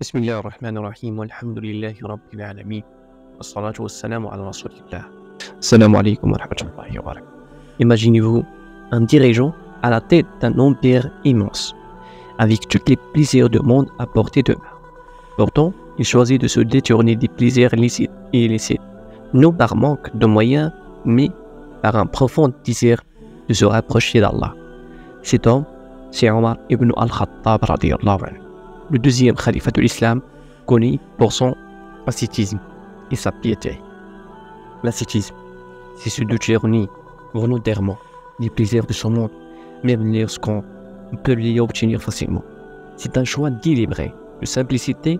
بسم الله الرحمن الرحيم والحمد لله رب العالمين والصلاة والسلام على رسول الله. Salam alaikum wa rahmatullahi wa barakatuh. Imaginez-vous un dirigeant à la tête d'un empire immense, avec tous les plaisirs du monde à portée de main. Pourtant, il choisit de se détourner des plaisirs licites et illicites, non par manque de moyens, mais par un profond désir de se rapprocher d'Allah. Cet homme, c'est Omar ibn al-Khattab radiyallahu anhu, le deuxième khalifa de l'islam, connu pour son ascétisme et sa piété. L'ascétisme, c'est se détourner volontairement des plaisirs de ce monde, même lorsqu'on peut les obtenir facilement. C'est un choix délibéré de simplicité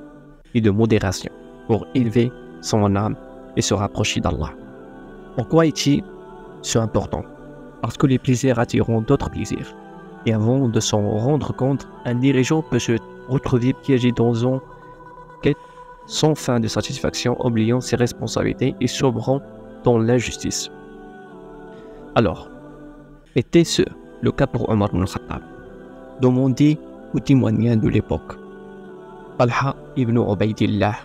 et de modération pour élever son âme et se rapprocher d'Allah. Pourquoi est-il si important? Parce que les plaisirs attireront d'autres plaisirs. Et avant de s'en rendre compte, un dirigeant peut se retrouver piégé dans une quête sans fin de satisfaction, oubliant ses responsabilités et sombrant dans l'injustice. Alors, était-ce le cas pour Omar ibn al-Khattab? Demandez aux témoignage de l'époque. Talha ibn Ubaydillah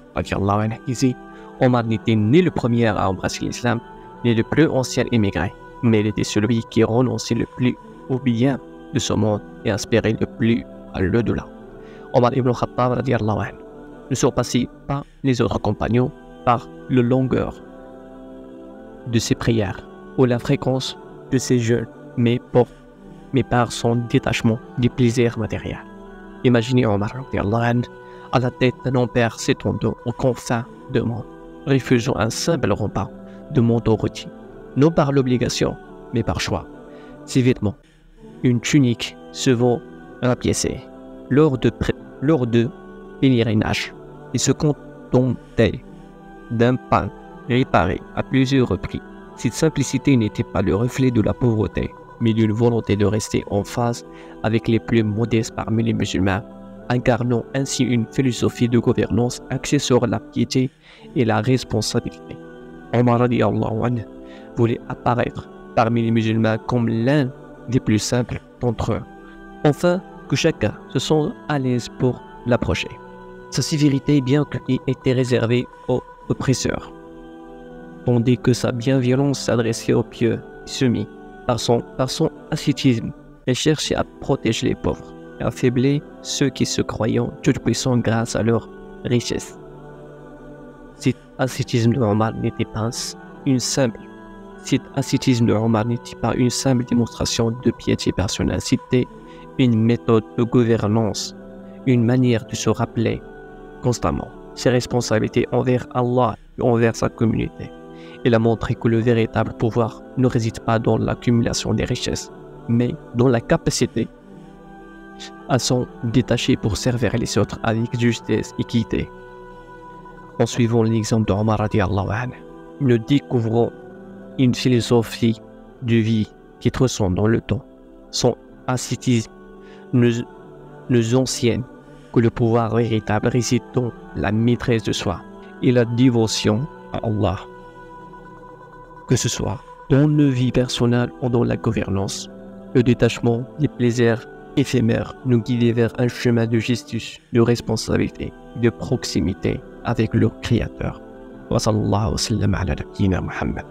disait: Omar n'était ni le premier à embrasser l'islam, ni le plus ancien immigré, mais il était celui qui renonçait le plus au bien de ce monde et aspirait le plus à l'au-delà. Omar ibn al-Khattab ne surpassait pas les autres compagnons par la longueur de ses prières ou la fréquence de ses jeûnes, mais par son détachement des plaisirs matériels. Imaginez Omar à la tête d'un empire s'étendant aux confins du monde, refusant un simple repas de manteau rôti, non par l'obligation, mais par choix. Ses vêtements, une tunique se vont rapiécer lors de pèlerinage et se contentait d'un pain réparé à plusieurs reprises. Cette simplicité n'était pas le reflet de la pauvreté, mais d'une volonté de rester en phase avec les plus modestes parmi les musulmans, incarnant ainsi une philosophie de gouvernance axée sur la piété et la responsabilité. Omar voulait apparaître parmi les musulmans comme l'un des plus simples d'entre eux, enfin que chacun se sente à l'aise pour l'approcher. Sa sévérité bien qu'il était réservée aux oppresseurs, tandis que sa bienveillance s'adressait aux pieux et soumis. Par son ascétisme, elle cherchait à protéger les pauvres et à affaiblir ceux qui se croyaient tout-puissants grâce à leur richesse. Cet ascétisme de Omar n'était pas une simple démonstration de piété personnelle, c'était une méthode de gouvernance, une manière de se rappeler constamment ses responsabilités envers Allah et envers sa communauté. Il a montré que le véritable pouvoir ne réside pas dans l'accumulation des richesses, mais dans la capacité à s'en détacher pour servir les autres avec justice et équité. En suivant l'exemple d'Omar radiyallahu anhu, nous découvrons une philosophie de vie qui transcende dans le temps. Son ascétisme nous enseigne que le pouvoir véritable réside dans la maîtrise de soi et la dévotion à Allah. Que ce soit dans nos vies personnelles ou dans la gouvernance, le détachement des plaisirs éphémères nous guide vers un chemin de justice, de responsabilité, de proximité avec le Créateur. Wa sallallahu wa sallam ala nabiyyina Muhammad.